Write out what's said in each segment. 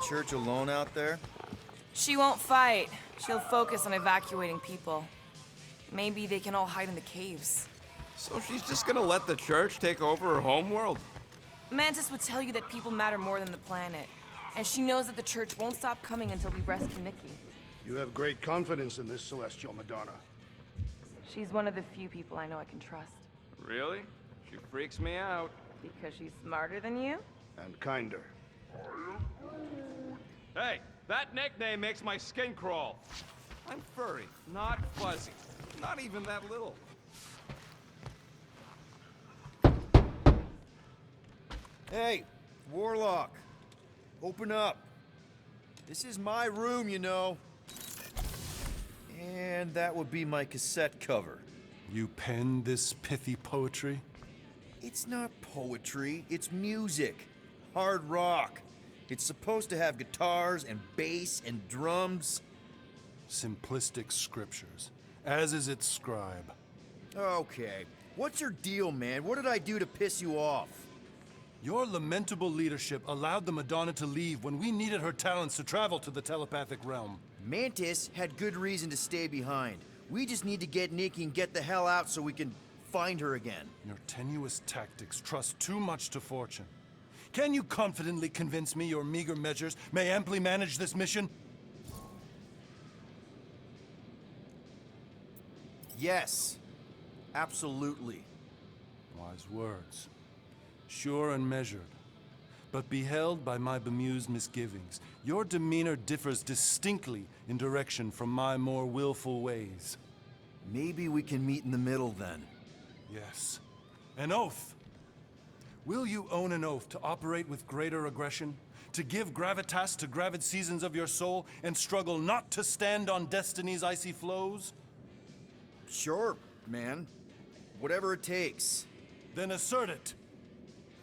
church alone out there? She won't fight. She'll focus on evacuating people. Maybe they can all hide in the caves. So she's just gonna let the church take over her homeworld? Mantis would tell you that people matter more than the planet. And she knows that the church won't stop coming until we rescue Nikki. You have great confidence in this Celestial Madonna. She's one of the few people I know I can trust. Really? She freaks me out. Because she's smarter than you? And kinder. Hey, that nickname makes my skin crawl. I'm furry, not fuzzy. Not even that little. Hey, Warlock. Open up. This is my room, you know. And that would be my cassette cover. You penned this pithy poetry? It's not poetry, it's music. Hard rock. It's supposed to have guitars and bass and drums. Simplistic scriptures, as is its scribe. Okay, what's your deal, man? What did I do to piss you off? Your lamentable leadership allowed the Madonna to leave when we needed her talents to travel to the telepathic realm. Mantis had good reason to stay behind. We just need to get Nikki and get the hell out so we can find her again. Your tenuous tactics trust too much to fortune. Can you confidently convince me your meager measures may amply manage this mission? Yes, absolutely. Wise words. Sure and measured. But beheld by my bemused misgivings, your demeanor differs distinctly in direction from my more willful ways. Maybe we can meet in the middle then. Yes. An oath. Will you own an oath to operate with greater aggression? To give gravitas to gravid seasons of your soul and struggle not to stand on destiny's icy flows? Sure, man. Whatever it takes. Then assert it.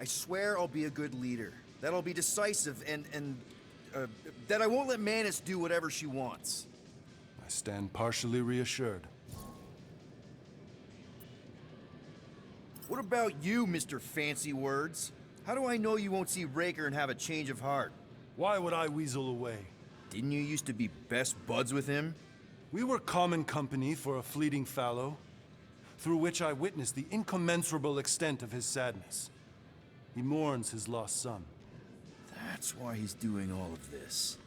I swear I'll be a good leader. That I'll be decisive and that I won't let Mantis do whatever she wants. I stand partially reassured. What about you, Mr. Fancy Words? How do I know you won't see Raker and have a change of heart? Why would I weasel away? Didn't you used to be best buds with him? We were common company for a fleeting fallow, through which I witnessed the incommensurable extent of his sadness. He mourns his lost son. That's why he's doing all of this.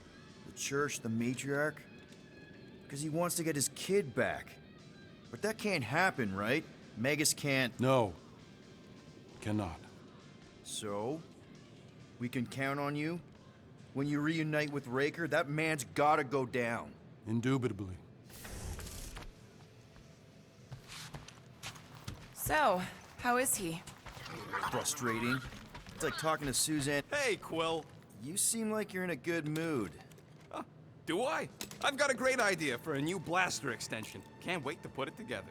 The church, the matriarch? Because he wants to get his kid back. But that can't happen, right? Magus can't... No. Cannot. So? We can count on you? When you reunite with Raker, that man's gotta go down. Indubitably. So, how is he? Frustrating. It's like talking to Suzanne. Hey, Quill. You seem like you're in a good mood. Huh, do I? I've got a great idea for a new blaster extension. Can't wait to put it together.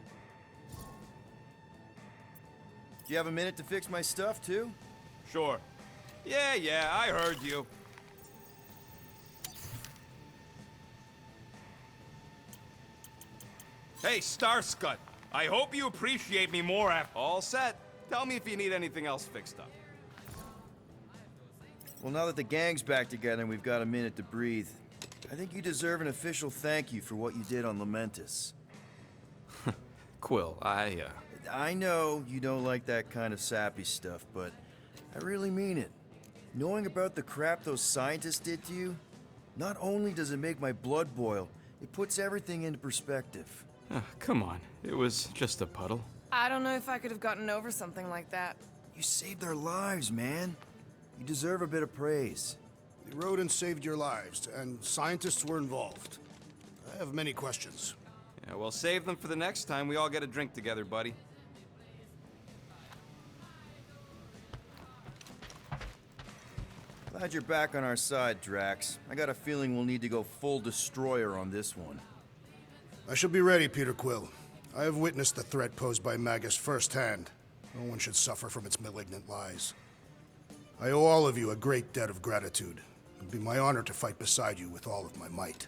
Do you have a minute to fix my stuff, too? Sure. Yeah, I heard you. Hey, Starscut. I hope you appreciate me more after... All set. Tell me if you need anything else fixed up. Well, now that the gang's back together and we've got a minute to breathe, I think you deserve an official thank you for what you did on Lamentis. Quill, I know you don't like that kind of sappy stuff, but I really mean it. Knowing about the crap those scientists did to you, not only does it make my blood boil, it puts everything into perspective. Come on. It was just a puddle. I don't know if I could have gotten over something like that. You saved their lives, man. You deserve a bit of praise. The rodents saved your lives, and scientists were involved. I have many questions. Yeah, well, save them for the next time we all get a drink together, buddy. Glad you're back on our side, Drax. I got a feeling we'll need to go full destroyer on this one. I shall be ready, Peter Quill. I have witnessed the threat posed by Magus firsthand. No one should suffer from its malignant lies. I owe all of you a great debt of gratitude. It would be my honor to fight beside you with all of my might.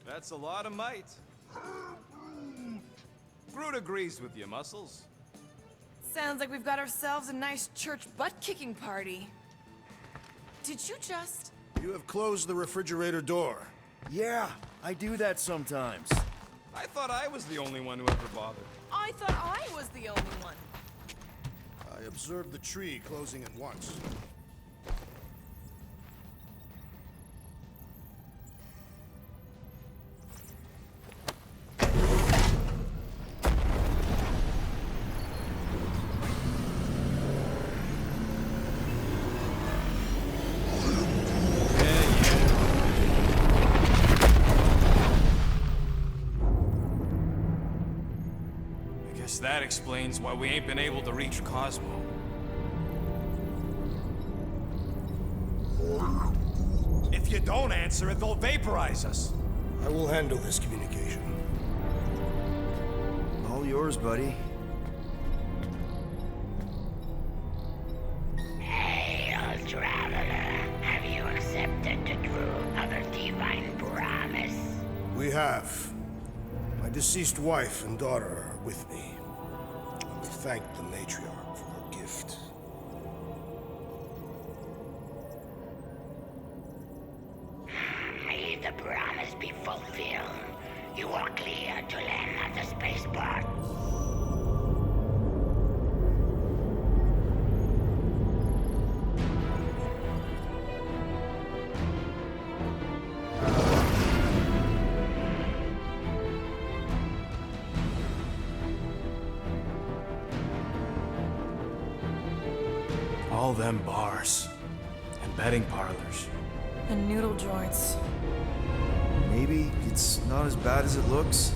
That's a lot of might. Groot agrees with you, Muscles. Sounds like we've got ourselves a nice church butt-kicking party. Did you just... You have closed the refrigerator door. Yeah, I do that sometimes. I thought I was the only one who ever bothered. I thought I was the only one. I observed the tree closing at once. I guess that explains why we ain't been able to reach Cosmo. If you don't answer it, they'll vaporize us. I will handle this communication. All yours, buddy. Hail, traveler. Have you accepted the truth of the divine promise? We have. My deceased wife and daughter are with me. We thank the matriarch for her gift. May the promise be fulfilled. You are clear to land at the spaceport. All them bars. And betting parlors. And noodle joints. Maybe it's not as bad as it looks.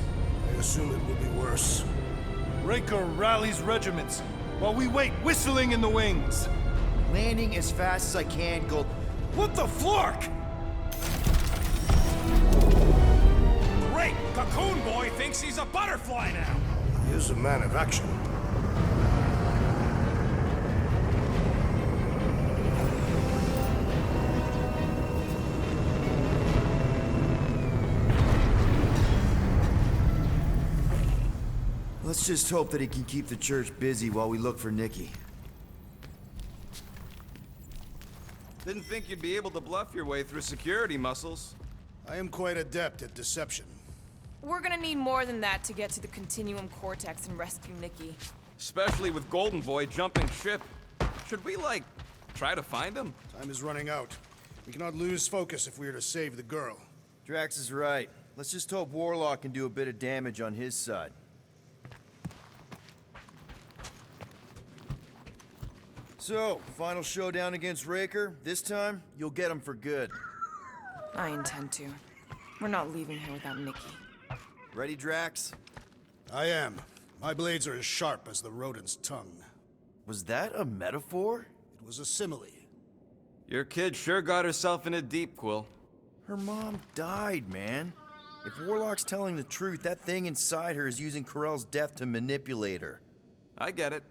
I assume it will be worse. Raker rallies regiments while we wait whistling in the wings. Landing as fast as I can, Gold. What the flark? Great! Cocoon Boy thinks he's a butterfly now! He is a man of action. Let's just hope that he can keep the church busy while we look for Nikki. Didn't think you'd be able to bluff your way through security muscles. I am quite adept at deception. We're gonna need more than that to get to the Continuum Cortex and rescue Nikki. Especially with Golden Boy jumping ship. Should we, like, try to find him? Time is running out. We cannot lose focus if we are to save the girl. Drax is right. Let's just hope Warlock can do a bit of damage on his side. So, final showdown against Raker. This time, you'll get him for good. I intend to. We're not leaving here without Nikki. Ready, Drax? I am. My blades are as sharp as the rodent's tongue. Was that a metaphor? It was a simile. Your kid sure got herself in a deep, Quill. Her mom died, man. If Warlock's telling the truth, that thing inside her is using Corell's death to manipulate her. I get it.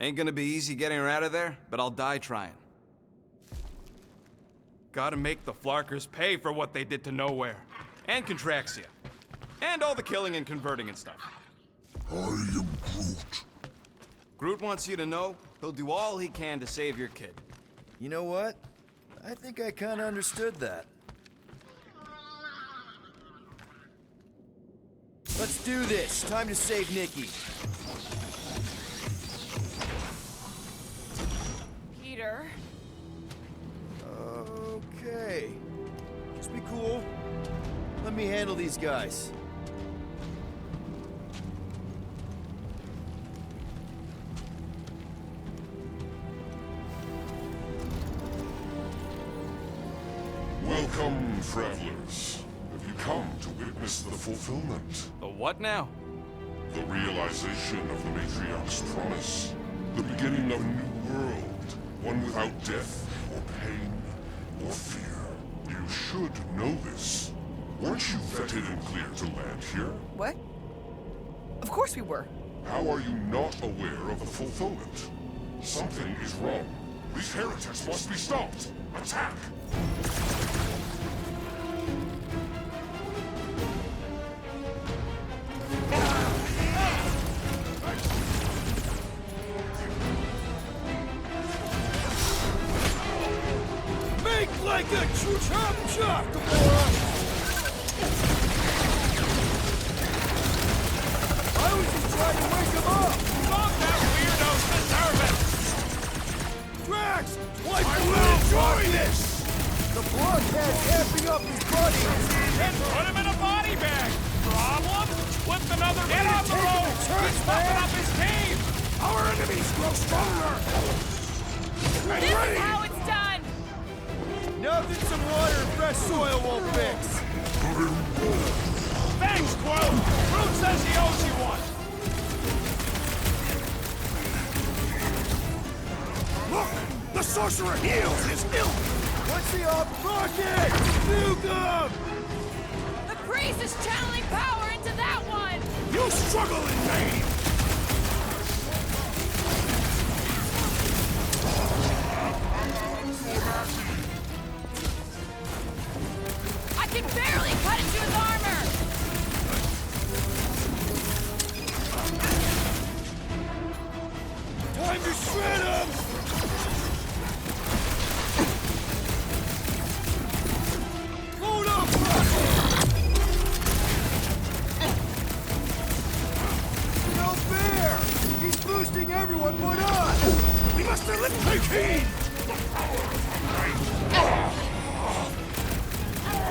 Ain't gonna be easy getting her out of there, but I'll die trying. Gotta make the Flarkers pay for what they did to Nowhere. And Contraxia. And all the killing and converting and stuff. I am Groot. Groot wants you to know he'll do all he can to save your kid. You know what? I think I kinda understood that. Let's do this. Time to save Nikki. Peter? Okay. Just be cool. Let me handle these guys. Welcome, travelers. Have you come to witness the fulfillment? The what now? The realization of the Matriarch's promise. The beginning of a new world. One without death, or pain, or fear. You should know this. Weren't you vetted and cleared to land here? What? Of course we were. How are you not aware of the fulfillment? Something is wrong. These heretics must be stopped. Attack! Make like a true I was just trying to wake him up! Don't that weirdos deserve it! Drax! Why I will enjoy this! The blockhead camping up his buddy! Then put him in a body bag! Problem? With another Get on the take him road! to church, He's fucking man! up his team! Our enemies grow stronger! And This ready! is how it's done! Nothing some water and fresh soil won't fix! Thanks, Quill! Groot says he owes you one! Look! The sorcerer heals his ilk! What's the off rocket? Nuke him! The priest is channeling power into that one! You struggle in vain! I can barely cut into his armor! Time to shred him! Load up, rocket! No fair! He's boosting everyone but us! We must eliminate Kane!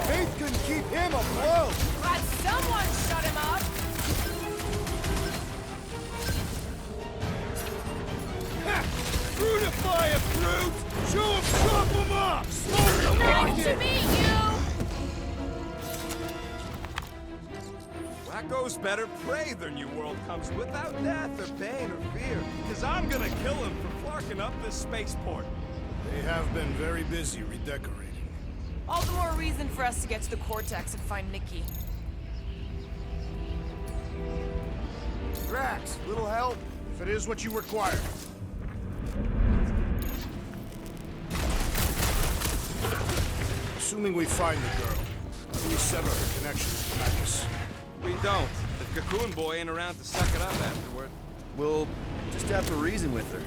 Faith couldn't keep him afloat! Glad someone shut him up! Brutify him, Groot! Show him, chop him up! Smoke the Nice to rocket! meet you! Wacko's better prey their new world comes without death or pain or fear. Cause I'm gonna kill him for flarking up this spaceport. They have been very busy redecorating. All the more reason for us to get to the Cortex and find Nikki. Drax, little help? If it is what you require. Assuming we find the girl, how do we sever her connection with Magus? We don't. The Cocoon Boy ain't around to suck it up afterward. We'll just have to reason with her.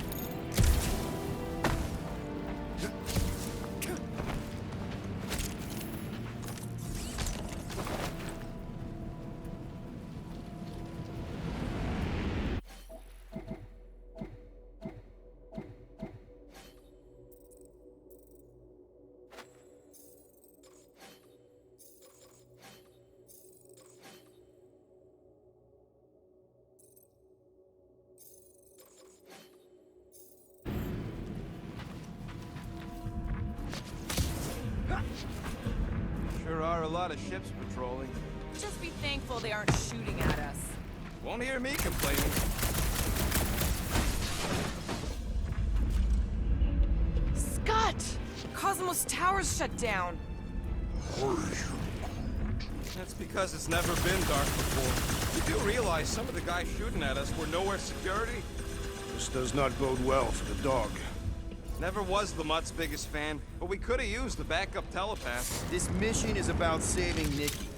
Sure are a lot of ships patrolling. Just be thankful they aren't shooting at us. Won't hear me complaining. Scott! Cosmos Tower's shut down. That's because it's never been dark before. You do realize some of the guys shooting at us were nowhere security? This does not bode well for the dog. Never was the Mutt's biggest fan, but we could have used the backup telepath. This mission is about saving Nikki.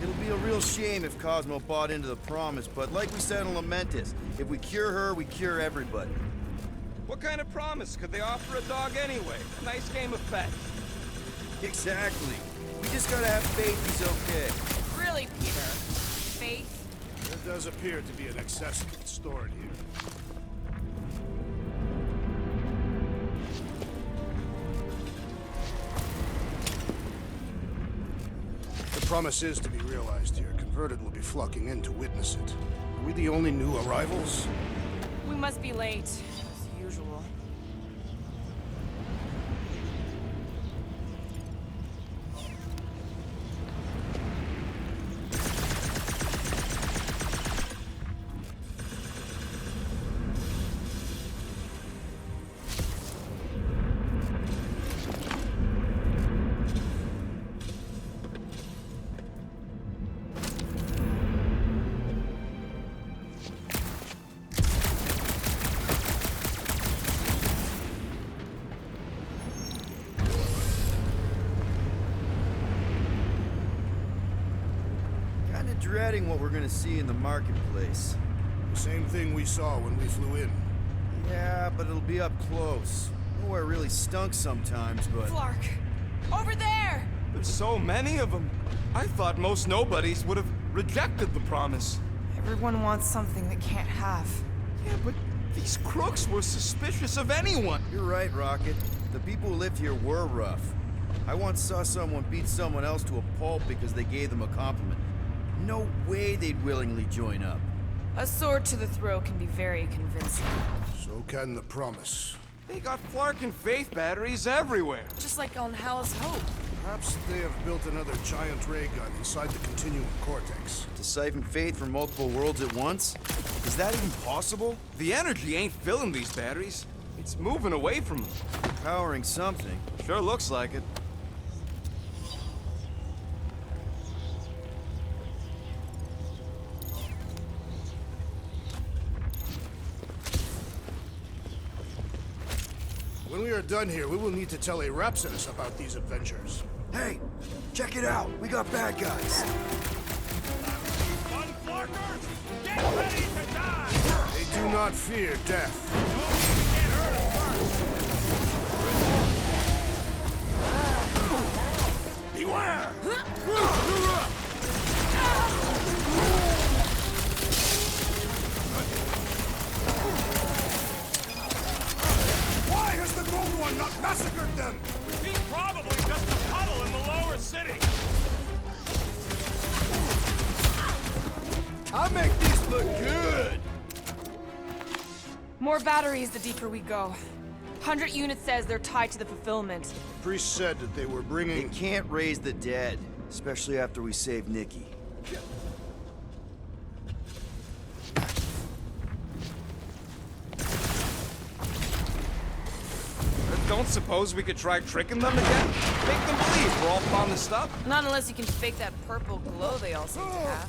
It'll be a real shame if Cosmo bought into the promise, but like we said on Lamentus, if we cure her, we cure everybody. What kind of promise could they offer a dog anyway? A nice game of fetch. Exactly. We just gotta have faith he's okay. Really, Peter? Faith? There does appear to be an accessory stored here. The promise is to be realized here. Converted will be flocking in to witness it. Are we the only new arrivals? We must be late, as usual. Kinda dreading what we're gonna see in the marketplace. The same thing we saw when we flew in. Yeah, but it'll be up close. Nowhere really stunk sometimes, but... Flark! Over there! There's so many of them. I thought most nobodies would have rejected the promise. Everyone wants something they can't have. Yeah, but these crooks were suspicious of anyone. You're right, Rocket. The people who lived here were rough. I once saw someone beat someone else to a pulp because they gave them a compliment. No way they'd willingly join up. A sword to the throat can be very convincing. So can the promise. They got Flark and Faith batteries everywhere. Just like on Hal's Hope. Perhaps they have built another giant ray gun inside the Continuum Cortex. To siphon faith from multiple worlds at once? Is that even possible? The energy ain't filling these batteries. It's moving away from them. Powering something. Sure looks like it. When we are done here, we will need to tell a Rhapsodus about these adventures. Hey, check it out. We got bad guys. Unflarkers, get ready to die! They do not fear death. Beware! Why has the Gold One not massacred them? He's probably just a puddle in the lower city. I make these look good. More batteries the deeper we go. 100 units says they're tied to the fulfillment. The priest said that they were They bringing... can't raise the dead, especially after we save Nikki. Don't suppose we could try tricking them again? Make them believe we're all fond of stuff. Not unless you can fake that purple glow they all seem to have.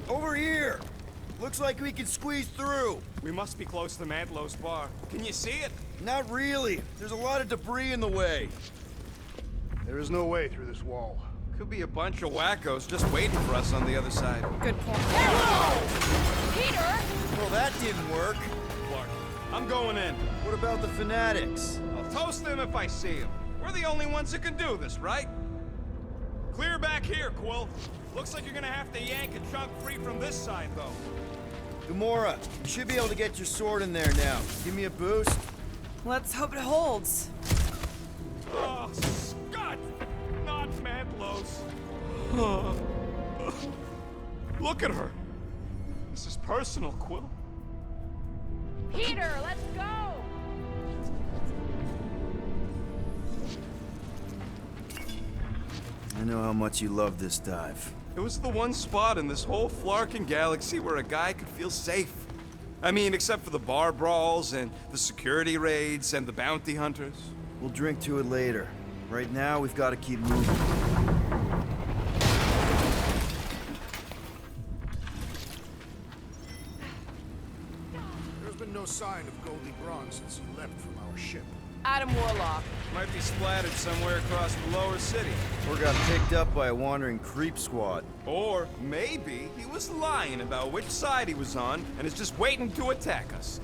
Over here! Looks like we can squeeze through. We must be close to Mantlo's bar. Can you see it? Not really. There's a lot of debris in the way. There is no way through this wall. Could be a bunch of wackos just waiting for us on the other side. Good point. Peter! Well, that didn't work. Clark, I'm going in. What about the fanatics? I'll toast them if I see them. We're the only ones that can do this, right? Clear back here, Quill. Looks like you're gonna have to yank a chunk free from this side, though. Gamora, you should be able to get your sword in there now. Give me a boost. Let's hope it holds. Oh, Scott! Not Mantlo's. Look at her. This is personal, Quill. Peter, let's go! I know how much you love this dive. It was the one spot in this whole Flarkin galaxy where a guy could feel safe. I mean, except for the bar brawls and the security raids and the bounty hunters. We'll drink to it later. Right now, we've got to keep moving. There's been no sign of Goldie Braun since he left from our ship. Adam Warlock. Might be splattered somewhere across the lower city. Or got picked up by a wandering creep squad. Or maybe he was lying about which side he was on and is just waiting to attack us.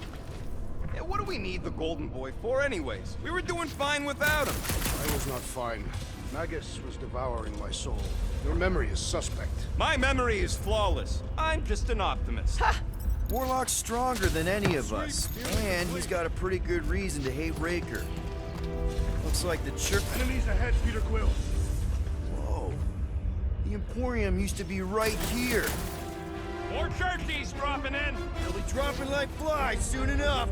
Yeah, what do we need the Golden Boy for anyways? We were doing fine without him. I was not fine. Magus was devouring my soul. Your memory is suspect. My memory is flawless. I'm just an optimist. Warlock's stronger than any of us. And he's got a pretty good reason to hate Raker. Looks like the church... Enemies ahead, Peter Quill. Whoa. The Emporium used to be right here. More churchies dropping in. They'll be dropping like flies soon enough.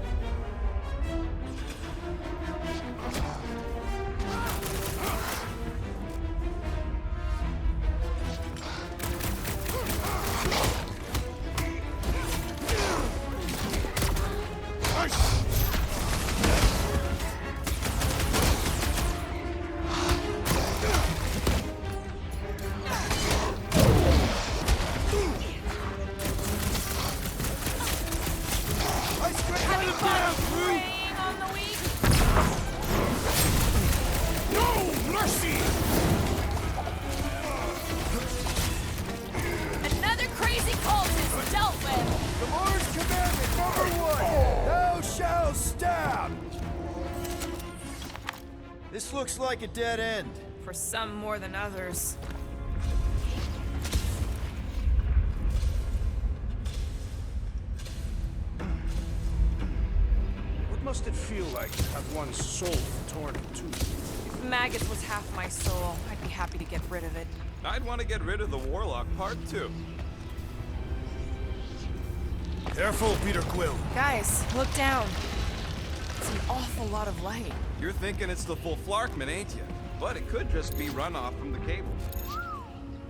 Heavy fire! This looks like a dead end. For some more than others. What must it feel like to have one's soul torn in two? If Magus was half my soul, I'd be happy to get rid of it. I'd want to get rid of the Warlock part too. Careful, Peter Quill. Guys, look down. It's an awful lot of light. You're thinking it's the full Flarkman, ain't you? But it could just be runoff from the cable.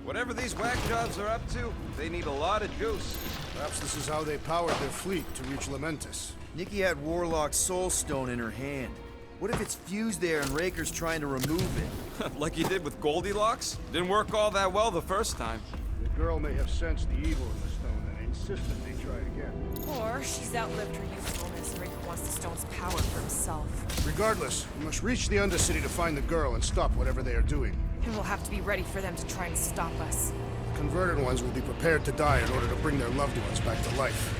Whatever these whack jobs are up to, they need a lot of juice. Perhaps this is how they powered their fleet to reach Lamentus. Nikki had Warlock's soul stone in her hand. What if it's fused there and Raker's trying to remove it? Like he did with Goldilocks? Didn't work all that well the first time. The girl may have sensed the evil in the stone and insisted they try again. Or she's outlived her usefulness and Raker wants the stone's power for himself. Regardless, we must reach the Undercity to find the girl and stop whatever they are doing. And we'll have to be ready for them to try and stop us. Converted ones will be prepared to die in order to bring their loved ones back to life.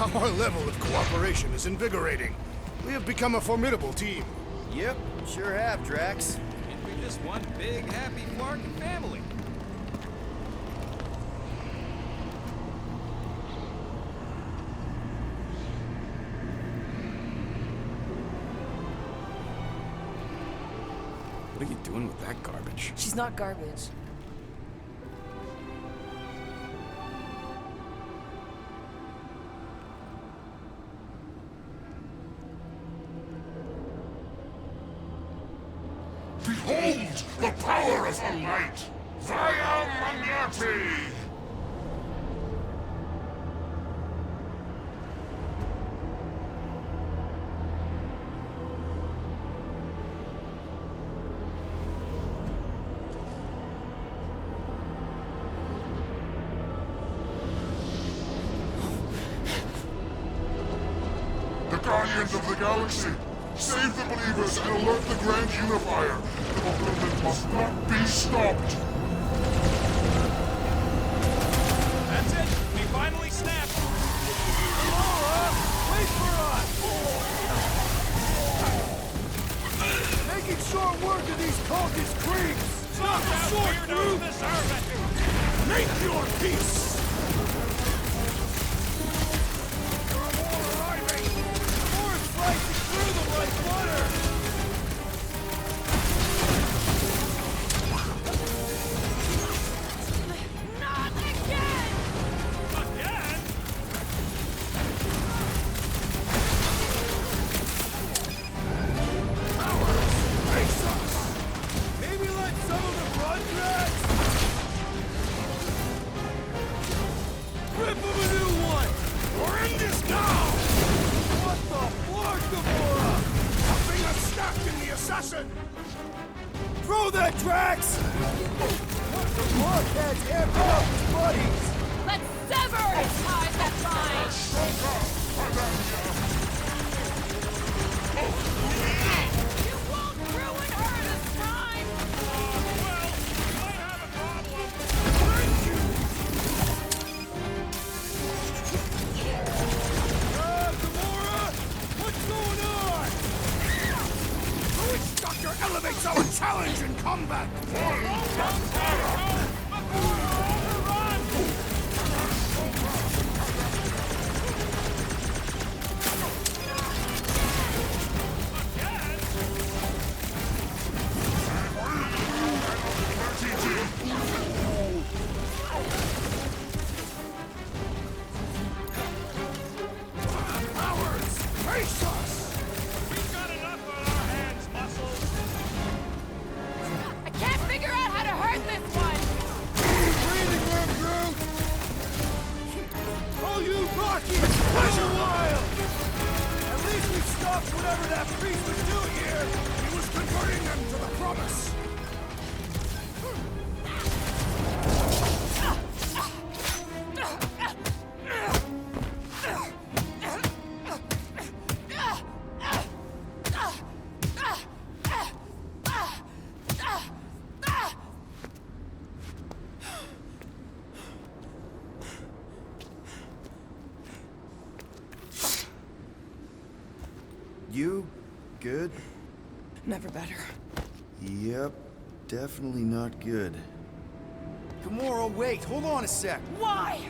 Our level of cooperation is invigorating. We have become a formidable team. Yep, sure have, Drax. And we're just one big, happy Flarkin family. What are you doing with that garbage? She's not garbage. Behold the power of the light! Via Magnati! The Guardians of the Galaxy! Save the believers and alert the Grand Unifier! The fulfillment must not be stopped! That's it! We finally snapped! Laura! Wait for us! Making short work of these cultist creeps! Stop that weirdo! Deserve it! Make your peace! Not again! Again? Maybe let some of them run, Drax? Rip him a new one! Or end this now! What the Flark, Gamora? Something is stuck in the assassin! Throw that, Drax! The Blockhead's amping up his buddies! Let's sever its ties that bind! You won't ruin her this time! Well, we might have a problem. Gamora! What's going on? The Witch Doctor elevates our challenge in combat! Cowards! Face us! We've got enough on our hands, muscles. I can't figure out how to hurt this one! Breathing room, Groot! Oh, you Rockies! Pleasure wild! At least we stopped whatever that priest was doing here! He was converting them to the promise! You? Good? Never better. Yep, definitely not good. Gamora, wait, hold on a sec. Why?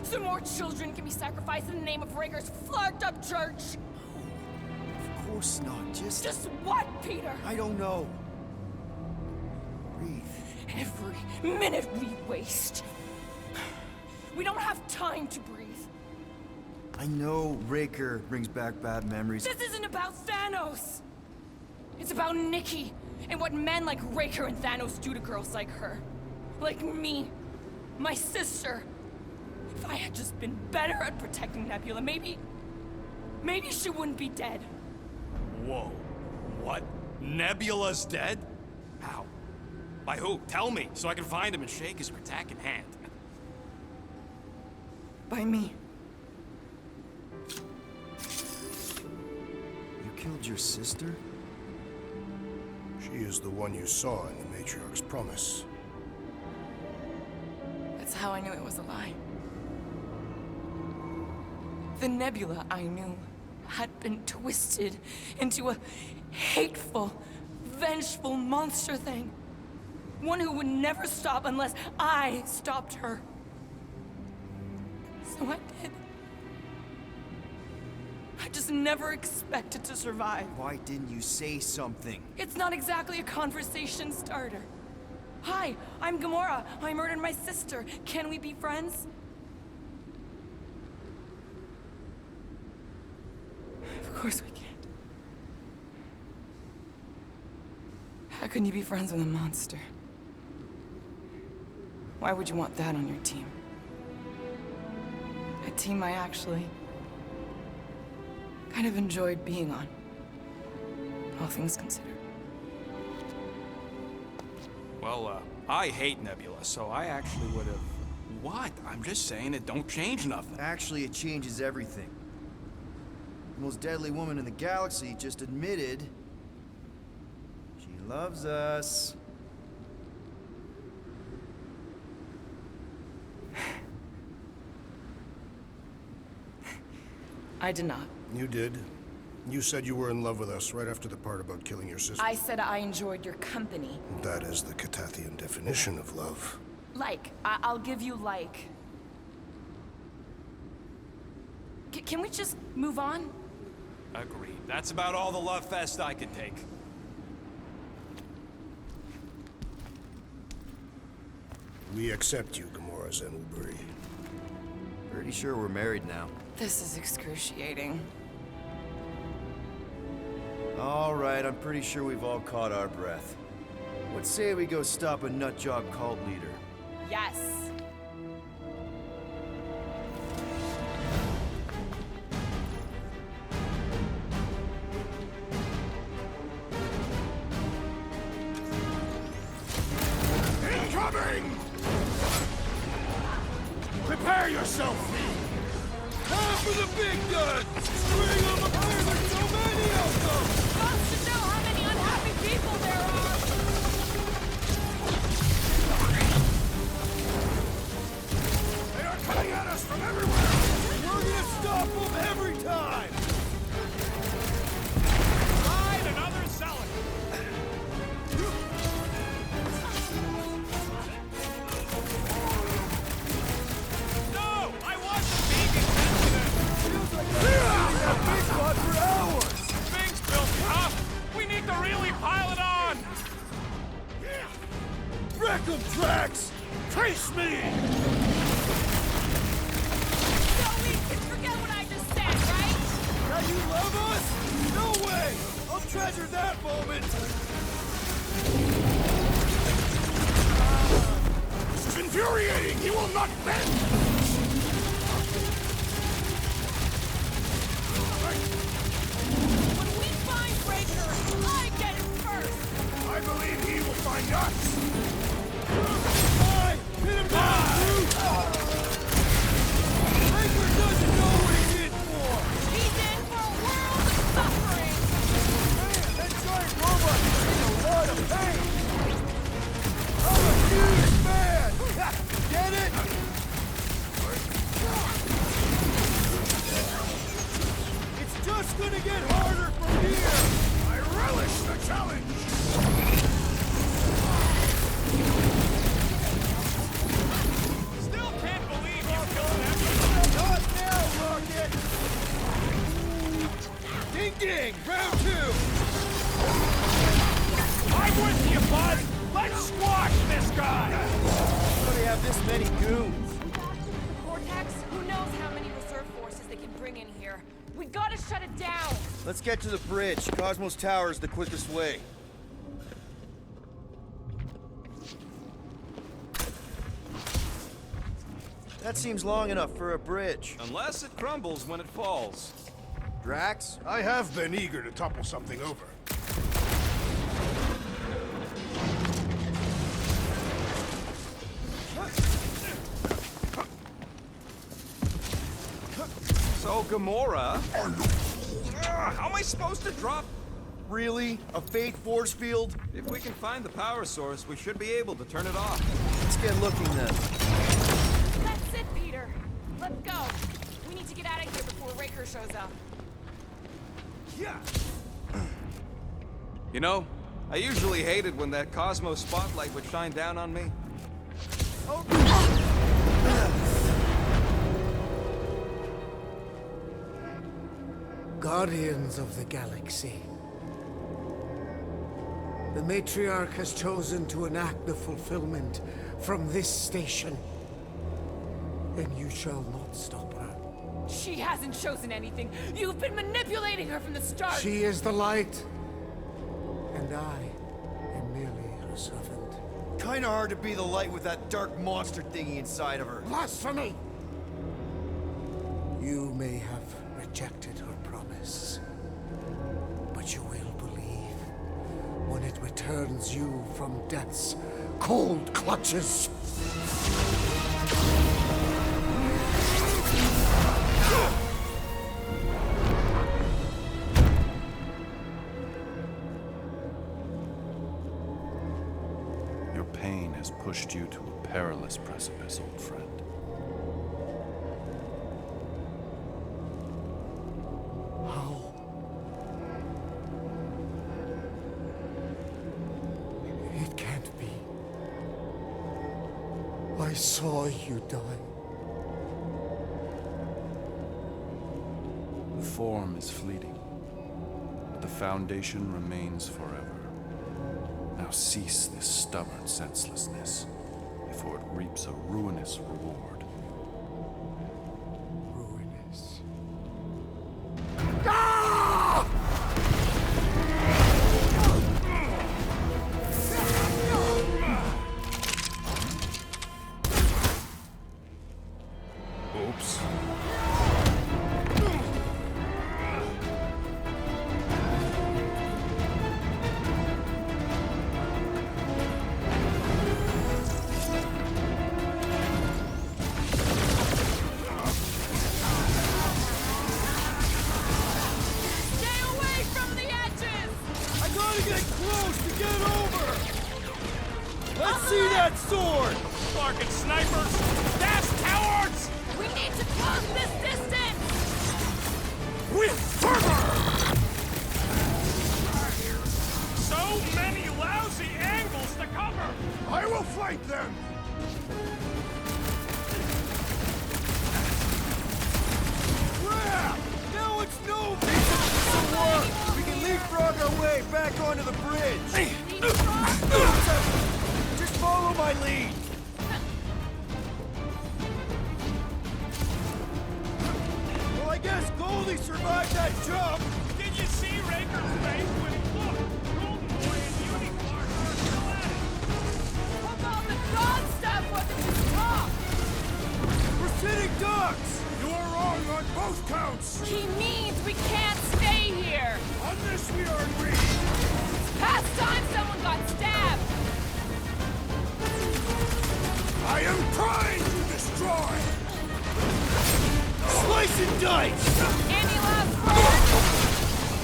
So more children can be sacrificed in the name of Raker's flagged up church? Of course not, Just what, Peter? I don't know. Breathe. Every minute we waste. We don't have time to breathe. I know Raker brings back bad memories. This isn't about Thanos. It's about Nikki and what men like Raker and Thanos do to girls like her. Like me. My sister. If I had just been better at protecting Nebula, maybe she wouldn't be dead. Whoa. What? Nebula's dead? How? By who? Tell me, so I can find him and shake his attacking hand. By me. You killed your sister? She is the one you saw in the Matriarch's promise. That's how I knew it was a lie. The Nebula I knew had been twisted into a hateful, vengeful monster thing. One who would never stop unless I stopped her. So I did. I just never expected to survive. Why didn't you say something? It's not exactly a conversation starter. Hi, I'm Gamora. I murdered my sister. Can we be friends? Of course we can't. How can you be friends with a monster? Why would you want that on your team? A team I actually kind of enjoyed being on, all things considered. Well, I hate Nebula, so I actually would have... What? I'm just saying it don't change nothing. Actually, it changes everything. The most deadly woman in the galaxy just admitted she loves us. I did not. You did. You said you were in love with us right after the part about killing your sister. I said I enjoyed your company. That is the Catathian definition of love. Like. I'll give you like. Can we just move on? Agreed. That's about all the love fest I could take. We accept you, Gamora Zenuburi. Pretty sure we're married now. This is excruciating. All right, I'm pretty sure we've all caught our breath. What say we go stop a nutjob cult leader? Yes. Incoming! Prepare yourself, Time for the big guns! String them apart, there's so many of them! Wants to know how many unhappy people there are! They are coming at us from everywhere! We're gonna stop them every time! Right, another salad! No! I wasn't being insensitive! Things built up! We need to really pile it on! Wreck 'em, Drax! Trace me! So we can forget what I just said, right? Now you love us? No way! I'll treasure that moment! This is infuriating! He will not bend! When we find Raker, I get it first! I believe he will find us! Fine! Hit him down, Groot! Raker doesn't know what he's in for! He's in for a world of suffering! Man, that giant robot's in a lot of pain! I'm a huge fan! Get it? It's just gonna get harder from here! I relish the challenge! sky! How do they have this many goons? Cortex, who knows how many reserve forces they can bring in here. We gotta shut it down! Let's get to the bridge. Cosmos Tower is the quickest way. That seems long enough for a bridge. Unless it crumbles when it falls. Drax? I have been eager to topple something over. So, Gamora... how am I supposed to drop... Really? A fake force field? If we can find the power source, we should be able to turn it off. Let's get looking then. That's it, Peter. Let's go. We need to get out of here before Raker shows up. Yeah. You know, I usually hated when that Cosmo spotlight would shine down on me. Guardians of the Galaxy. The Matriarch has chosen to enact the fulfillment from this station. And you shall not stop her. She hasn't chosen anything. You've been manipulating her from the start. She is the light. And I am merely her servant. Kinda hard to be the light with that dark monster thingy inside of her. Blasphemy! You may have rejected her promise, but you will believe when it returns you from death's cold clutches. Your pain has pushed you to a perilous precipice, old friend. How? It can't be. I saw you die. The form is fleeting, but the foundation remains forever. Now cease this stubborn senselessness, before it reaps a ruinous reward. Ruinous. Oops. Stay away from the edges! I gotta get close to get over! Let's see that sword! Market snipers! Dash cowards! We need to close this distance! With fervor! So many lousy angles to cover! I will fight them! Crap! Now it's no reason to work! We can leapfrog our way back onto the bridge! Just follow my lead! Well, I guess Goldie survived that jump! Did you see Raker's face when he looked? Golden Boy and Unicorn are still at it! How about the god stuff wasn't just talk? We're sitting ducks! You are wrong on both counts! He means we can't stay here! On this we are agreed! Past time someone got stabbed! I am trying to destroy! Slice and dice! Any last words?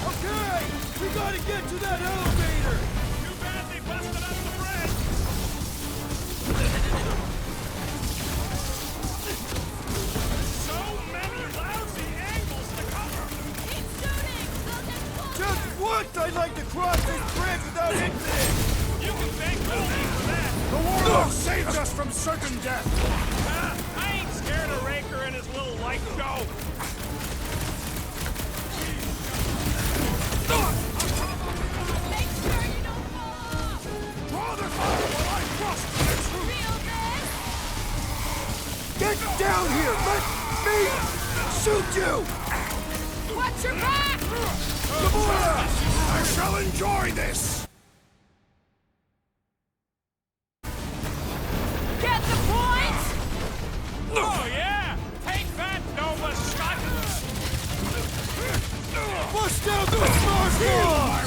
Okay! We gotta get to that elevator! Too bad they busted up the bridge! So many lousy angles to cover! Keep shooting! They'll get closer! Just once I'd like to cross this bridge without hitting it! You can thank Goldie for that! The Warlock saved us from certain death! I ain't scared of Raker and his little light show! Make sure you don't fall off! Draw the fire while I cross the bridge! down here! Let me shoot you! Watch your back! I shall enjoy this! Get the point? Oh, yeah! Take that, Nova Scotus! Push down the smart floor!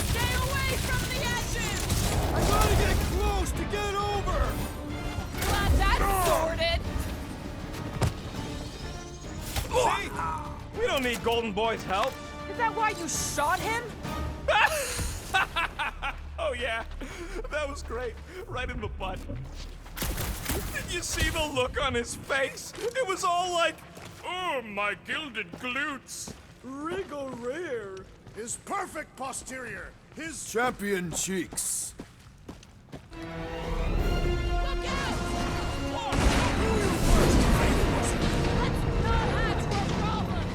Stay away from the edges! I gotta get close to get over! Glad that's sorted. See? We don't need Golden Boy's help. Is that why you shot him? Oh, yeah. That was great. Right in the butt. Did you see the look on his face? It was all like, oh, my gilded glutes. Regal rear! His perfect posterior! His... Champion cheeks! Look out! Let's not add to our problems!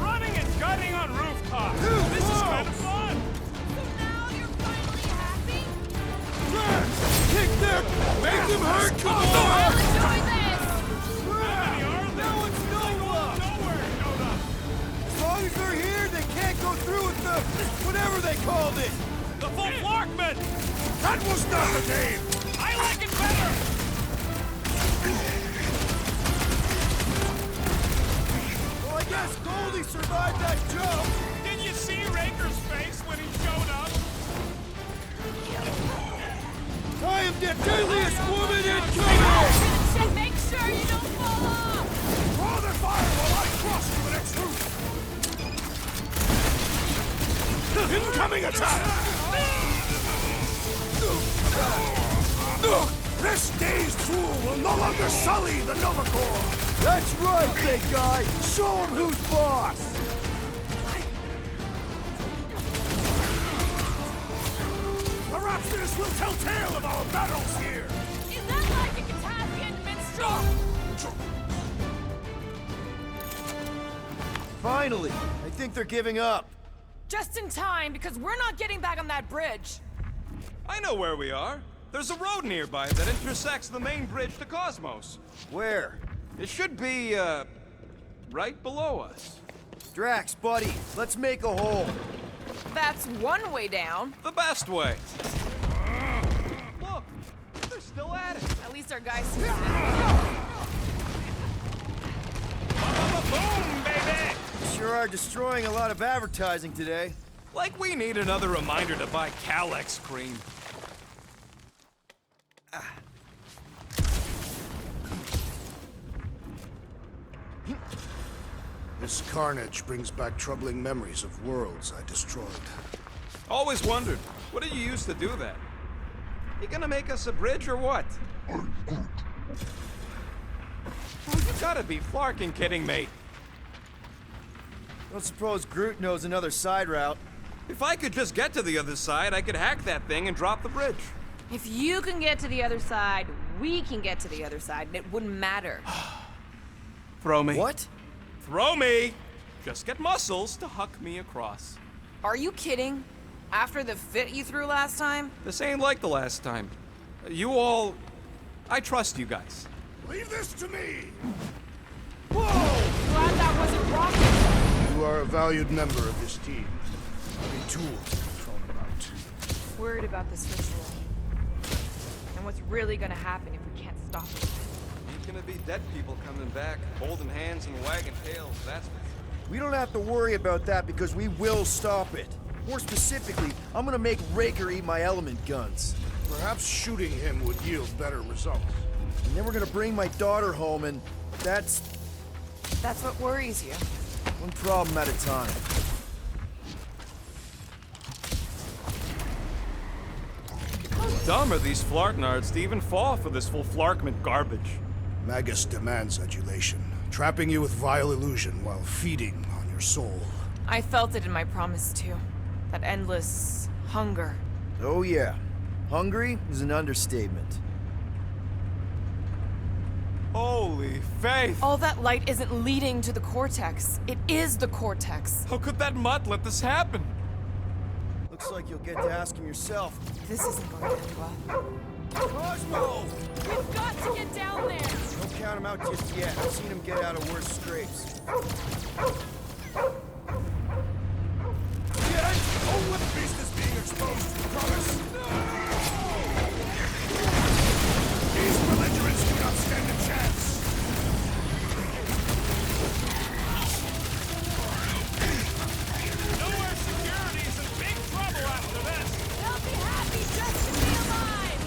Running and gunning on rooftops. This is kind of fun. So now you're finally happy? Kick them! Make them hurt! Come I'll on! enjoy this! Now it's Nova! As long as they're here, they can't go through with the... whatever they called it! The full Flarkman. That was not the name! I like it better. Well, I guess Goldie survived that jump! Did you see Raker's face when he showed up? I am the deadliest woman in Canada! Should make sure you don't fall off! Draw their fire while I cross to the next roof! Incoming attack! This dazed fool will no longer sully the Nova Corps! That's right, big guy! Show him who's boss! Perhaps this will tell tale of our battles here! Is that like a Katavian minstrel? Finally! I think they're giving up. Just in time, because we're not getting back on that bridge. I know where we are. There's a road nearby that intersects the main bridge to Cosmos. Where? It should be, right below us. Drax, buddy, let's make a hole. That's one way down. The best way. Look, they're still at it. At least our guys see it. Boom, baby! Sure are destroying a lot of advertising today. Like we need another reminder to buy Calex cream. This carnage brings back troubling memories of worlds I destroyed. Always wondered, what did you use to do that? You gonna make us a bridge or what? You gotta be flarking kidding me. Don't suppose Groot knows another side route. If I could just get to the other side, I could hack that thing and drop the bridge. If you can get to the other side, we can get to the other side, and it wouldn't matter. Throw me. What? Throw me! Just get muscles to huck me across. Are you kidding? After the fit you threw last time? This ain't like the last time. You all... I trust you guys. Leave this to me! Glad that wasn't rocket. You are a valued member of this team. Any tools thrown about. Worried about this ritual. And what's really gonna happen if we can't stop it. Ain't gonna be dead people coming back, holding hands and wagging tails, that's for sure. We don't have to worry about that because we will stop it. More specifically, I'm gonna make Raker eat my element guns. Perhaps shooting him would yield better results. And then we're gonna bring my daughter home and that's That's what worries you. one problem at a time. How dumb are these Flarknards to even fall for this full Flarkment garbage? Magus demands adulation, trapping you with vile illusion while feeding on your soul. I felt it in my promise too. That endless hunger. Oh yeah. Hungry is an understatement. Holy faith! All that light isn't leading to the Cortex. It is the Cortex. How could that mutt let this happen? The Looks like you'll get to ask him yourself. This isn't going to end well. Cosmo! We've got to get down there! Don't count him out just yet. I've seen him get out of worse scrapes. Yes! Oh, what beast is being exposed? Promise! These belligerents do not stand a chance! Nowhere security is in big trouble after this. They'll be happy just to be alive!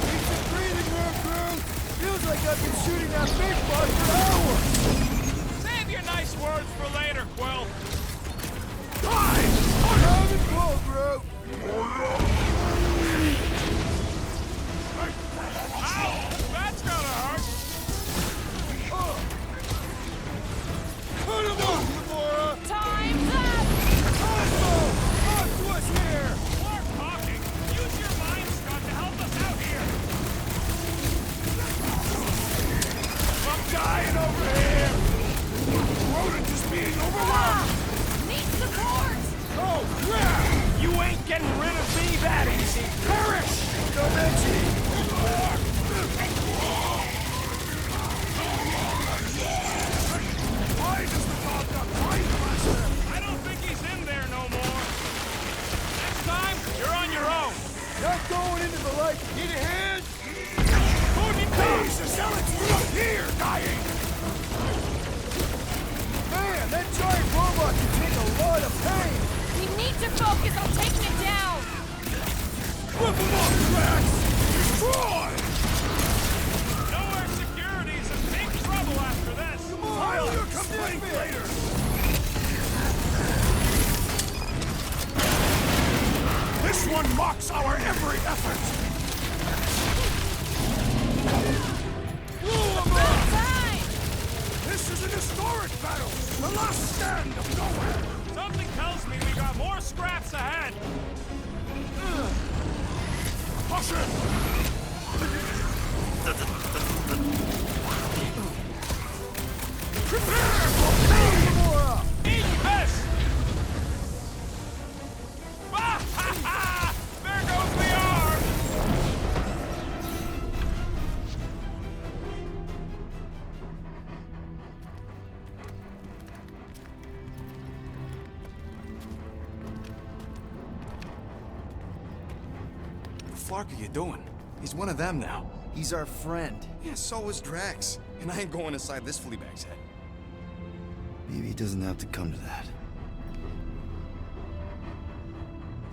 Keep the breathing room, crew! Feels like I've been shooting that big bug for hours! Save your nice words for later, Quill. Have it full, bro! Ow! That's gonna hurt. Put him on, Gamora! Time's up! Cosmo! Talk to us here! More talking. Use your mind, Scott, to help us out here. I'm dying over here! Rodent is being overwhelmed! Need support! Oh, crap! You ain't getting rid of me that easy. Perish! Don't mention it! Why does the dog not fight faster? I don't think he's in there no more. Next time, you're on your own. Not going into the light! Need a hand? Who did Jesus, Alex, you're up here, dying! Man, that giant robot can take a lot of pain! We need to focus on taking it down! Whip him up, Drax! Destroy! Nowhere security's in big trouble after this. File your complaint later! This one mocks our every effort! About time! This is an historic battle! The last stand of nowhere! Something tells me we got more scraps ahead. Push it! Prepare for pain! Eat this! Ah, ha, ha! There goes the arm! What the fuck are you doing? He's one of them now. He's our friend. Yeah, so is Drax. And I ain't going inside this fleabag's head. Maybe it doesn't have to come to that.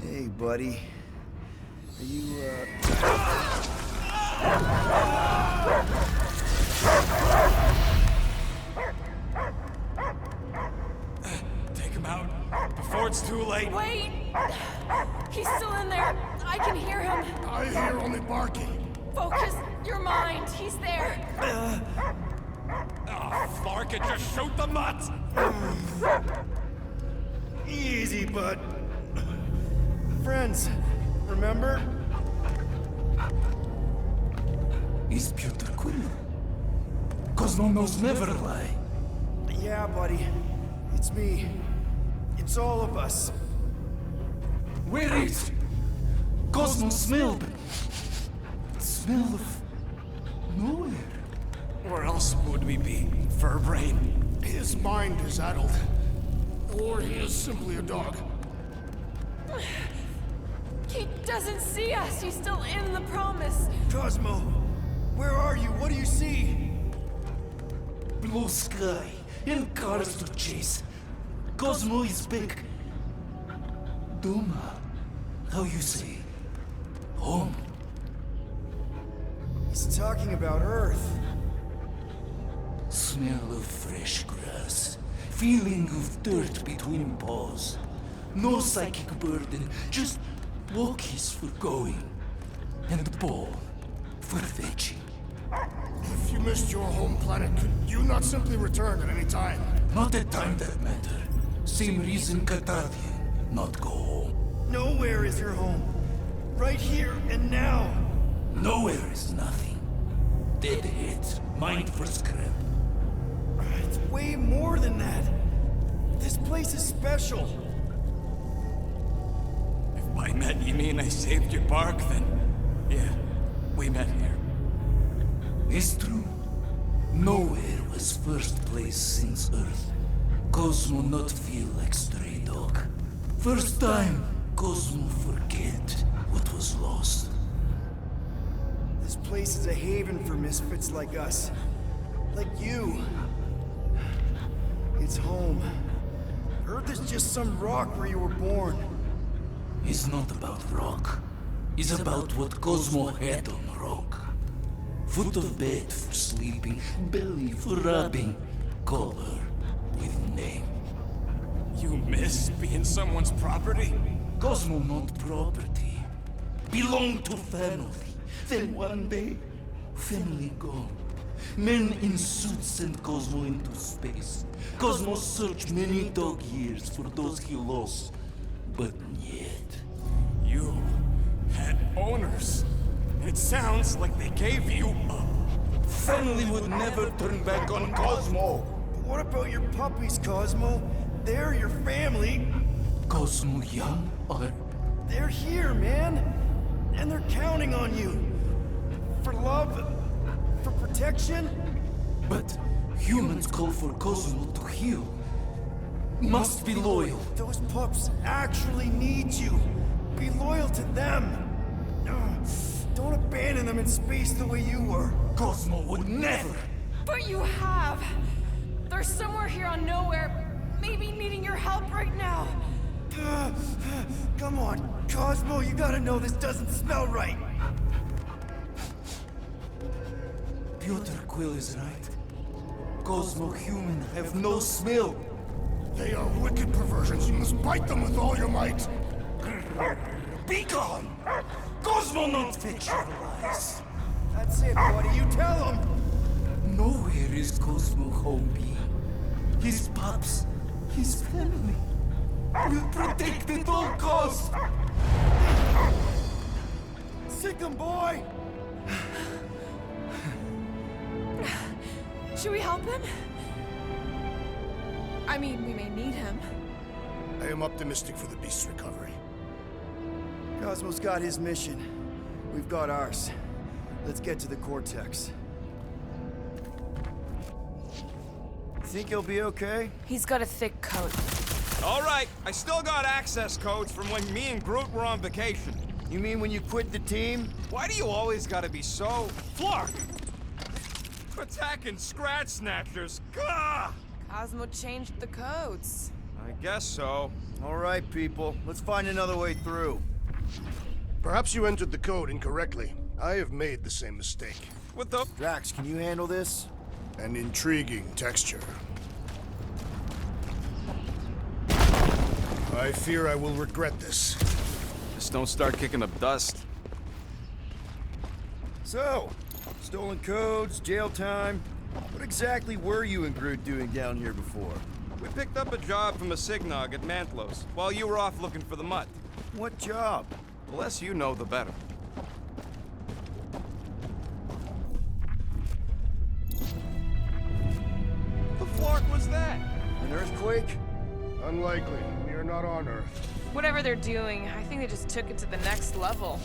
Hey, buddy. Are you, Take him out before it's too late. Wait! He's still in there. I can hear him. I hear only barking. Focus your mind. He's there. Oh, Clark, it just shoot the nuts! Easy, bud. Friends, remember? Is Peter Quill. Cosmo knows never lie. Yeah, buddy. It's me. It's all of us. Where is Cosmo smelled? Smell of nowhere. Where else would we be, Furbrain? His mind is addled. Or he is simply a dog. He doesn't see us. He's still in the promise. Cosmo, where are you? What do you see? Blue sky and cars to chase. Cosmo is back. Doma, how you say? Home. He's talking about Earth. Smell of fresh grass. Feeling of dirt between paws. No psychic burden, just walkies for going. And the ball for fetching. If you missed your home planet, could you not simply return at any time? Not a time that matter. Same reason Katardian not go home. Nowhere is your home. Right here and now. Nowhere is nothing. Dead heads, mind for scrap. It's way more than that. This place is special. mean I saved your bark, then yeah, we met here. It's true. Nowhere was first place since Earth. Cosmo not feel like stray dog. First time, Cosmo forget what was lost. This place is a haven for misfits like us. Like you. It's home. Earth is just some rock where you were born. It's not about rock. It's about what Cosmo had on rock. Foot of bed for sleeping, belly for rubbing, color with name. You miss being someone's property? Cosmo not property. Belong to family. Then one day, family gone. Men in suits send Cosmo into space. Cosmo searched many dog years for those he lost. But yet... You had owners. It sounds like they gave you up. Family would never turn back on Cosmo. But what about your puppies, Cosmo? They're your family. Cosmo young or... They're here, man. And they're counting on you. For love, for protection. But humans call for Cosmo to heal. Must be loyal. Those pups actually need you. Be loyal to them. Don't abandon them in space the way you were. Cosmo would never. But you have. They're somewhere here on Nowhere, maybe needing your help right now. Come on, Cosmo, you gotta know this doesn't smell right. Piotr Quill is right. Cosmo human have no smell. They are wicked perversions. You must bite them with all your might. Be gone! Cosmo not fictionalized. That's it, buddy. You tell him. Nowhere is Cosmo home be. His pups, his family. Will protect at all costs. Sick him, boy. Should we help him? I mean, we may need him. I am optimistic for the beast's recovery. Cosmo's got his mission. We've got ours. Let's get to the Cortex. Think he'll be okay? He's got a thick coat. All right, I still got access codes from when me and Groot were on vacation. You mean when you quit the team? Why do you always gotta be so... Flark! Attacking Scratch Snatchers! Gah! Cosmo changed the codes. I guess so. All right, people. Let's find another way through. Perhaps you entered the code incorrectly. I have made the same mistake. What the... Drax, can you handle this? An intriguing texture. I fear I will regret this. Just don't start kicking up dust. So, stolen codes, jail time. What exactly were you and Groot doing down here before? We picked up a job from a Signog at Mantlos, while you were off looking for the mutt. What job? The less you know, the better. The flark was that? An earthquake? Unlikely. We are not on Earth. Whatever they're doing, I think they just took it to the next level.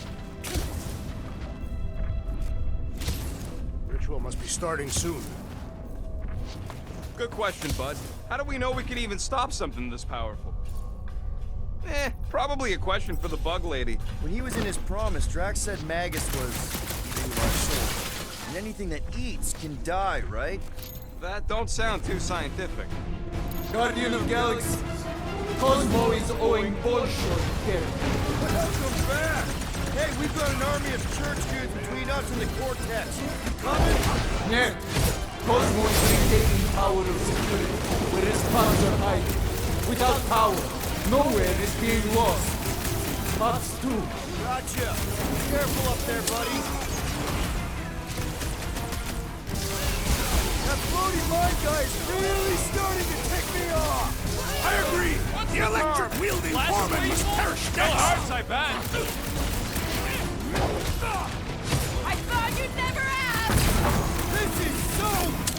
Ritual must be starting soon. Good question, bud. How do we know we could even stop something this powerful? Probably a question for the bug lady. When he was in his promise, Drax said Magus was eating our soul. And anything that eats can die, right? That don't sound too scientific. Guardian of Galaxies. Cosmo is owing Bolshoi care. Welcome back! Hey, we've got an army of church dudes between us and the Cortex. You coming? Нет. Cosmo is retaking power of security, where his pups are hiding. Without power, nowhere is being lost. Pups too. Gotcha. Careful up there, buddy. That floaty mine guy is really starting to tick me off. I agree. The electric-wielding foreman must perish next. I bet. I thought you'd never ask! This is so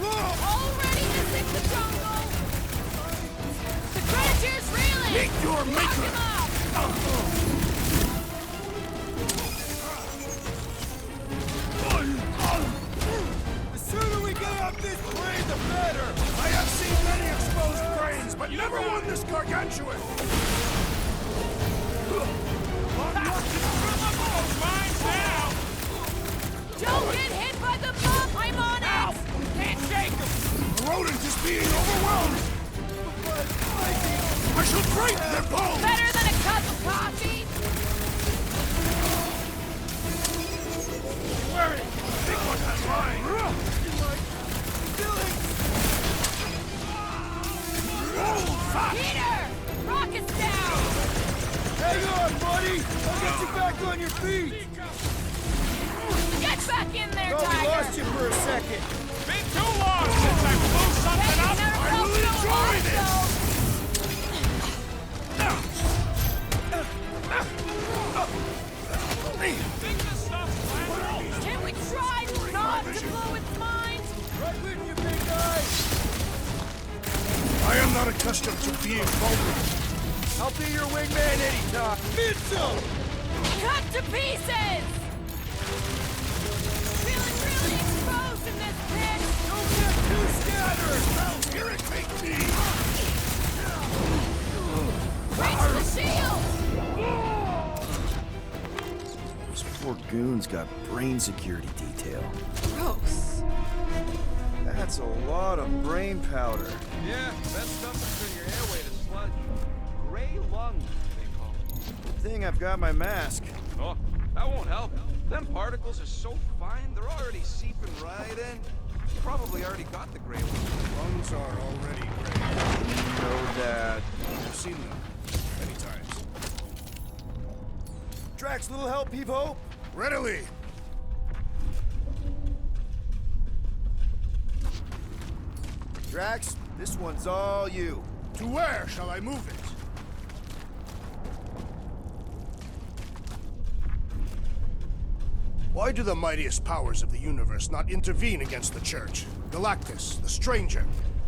wrong! Already missing the jungle! The Predator's reeling! Meet your Lock maker! him up! of this brain, the better! I have seen many exposed brains, but never one this gargantuan! Don't get hit by the bomb! I'm on it! Can't shake him! The rodent is being overwhelmed! I shall break their bones! Better than a cup of coffee! Where is big one has mine? Peter! Rock is down! Hang on, buddy! I'll get you back on your feet! Get back in there, Oh, we Tiger! lost you for a second. Been too long since I blew something up! I will enjoy Think this stuff's flammable? Can we try not to blow its mind? Right with you, big guy! I am not accustomed to being vulnerable. I'll be your wingman anytime. Mitchell! Cut to pieces! Feeling really exposed in this pit! Don't get too scattered! Irritate me! Reach the shield! Those poor goons got brain security detail. Gross. That's a lot of brain powder. Yeah, that stuff is in your airway to sludge. Gray lung, they call it. Good thing I've got my mask. Oh, that won't help. Them particles are so fine, they're already seeping right in. You probably already got the gray one. Lungs are already gray. Know that. I've seen them many times. Drax, little help, Peep-Ho? Readily! Drax, this one's all you. To where shall I move it? Why do the mightiest powers of the universe not intervene against the Church? Galactus, the Stranger,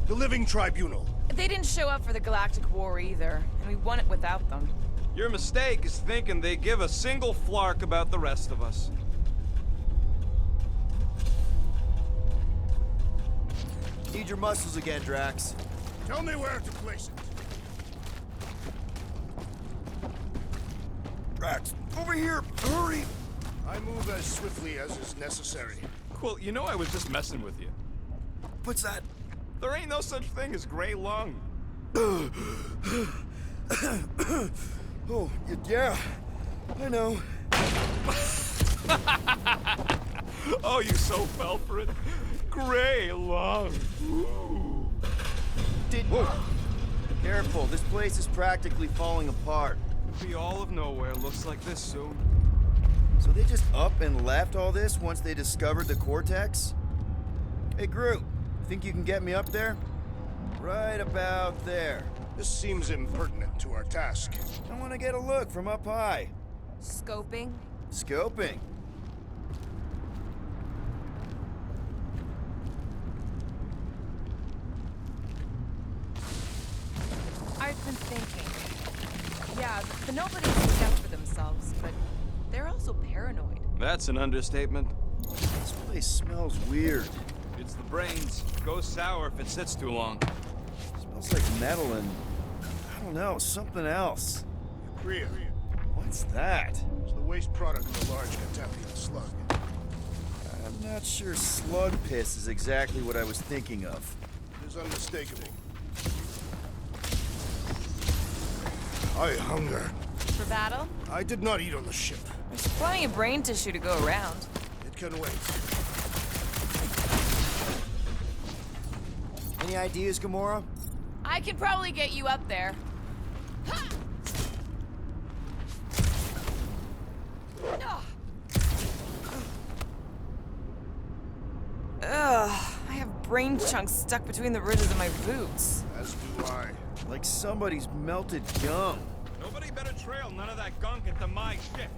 the Living Tribunal. They didn't show up for the Galactic War either, and we won it without them. Your mistake is thinking they give a single flark about the rest of us. Need your muscles again, Drax. Tell me where to place it. Drax, over here! Hurry! I move as swiftly as is necessary. Quill, you know I was just messing with you. What's that? There ain't no such thing as gray lung. Oh, yeah. I know. Oh, you so fell for it. Gray lung. Ooh. Whoa. Careful, this place is practically falling apart. Be all of nowhere looks like this soon. So they just up and left all this once they discovered the Cortex? Hey, Groot, think you can get me up there? Right about there. This seems impertinent to our task. I want to get a look from up high. Scoping? Scoping. I've been thinking. Yeah, the Nobodies look out for themselves, but they're also paranoid. That's an understatement. This place smells weird. It's the brains. Goes sour if it sits too long. Smells like metal and, I don't know, something else. Rhea, What's that? it's the waste product of a large Catapian slug. I'm not sure slug piss is exactly what I was thinking of. It is unmistakable. I hunger. For battle? I did not eat on the ship. There's plenty of brain tissue to go around. It can wait. Any ideas, Gamora? I can probably get you up there. Ugh, I have brain chunks stuck between the ridges of my boots. As do I. Like somebody's melted gum. Nobody better trail none of that gunk into my ship.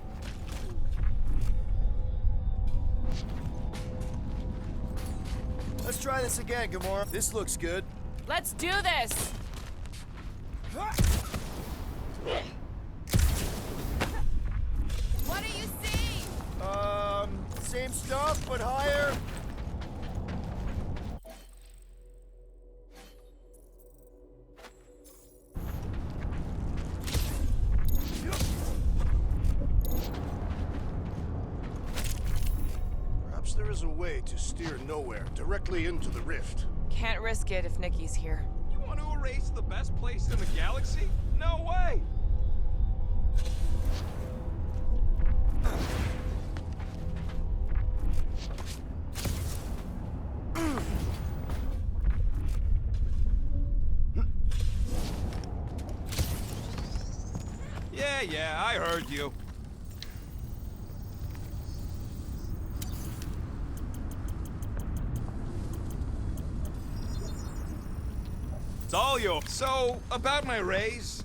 Let's try this again, Gamora. This looks good. Let's do this! What do you see? Same stuff, but higher. way to steer nowhere, directly into the rift. Can't risk it if Nikki's here. You want to erase the best place in the galaxy? No way! Yeah, I heard you. It's all yours. So, about my raise.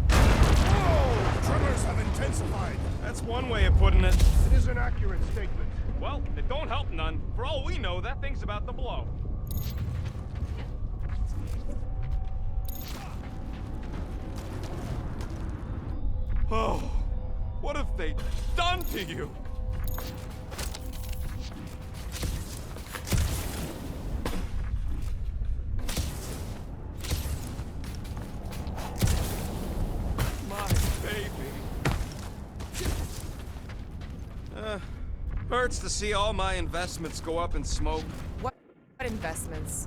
Whoa! Tremors have intensified. That's one way of putting it. It is an accurate statement. Well, it don't help none. For all we know, that thing's about to blow. Oh, what have they done to you? My baby. Hurts to see all my investments go up in smoke. What investments?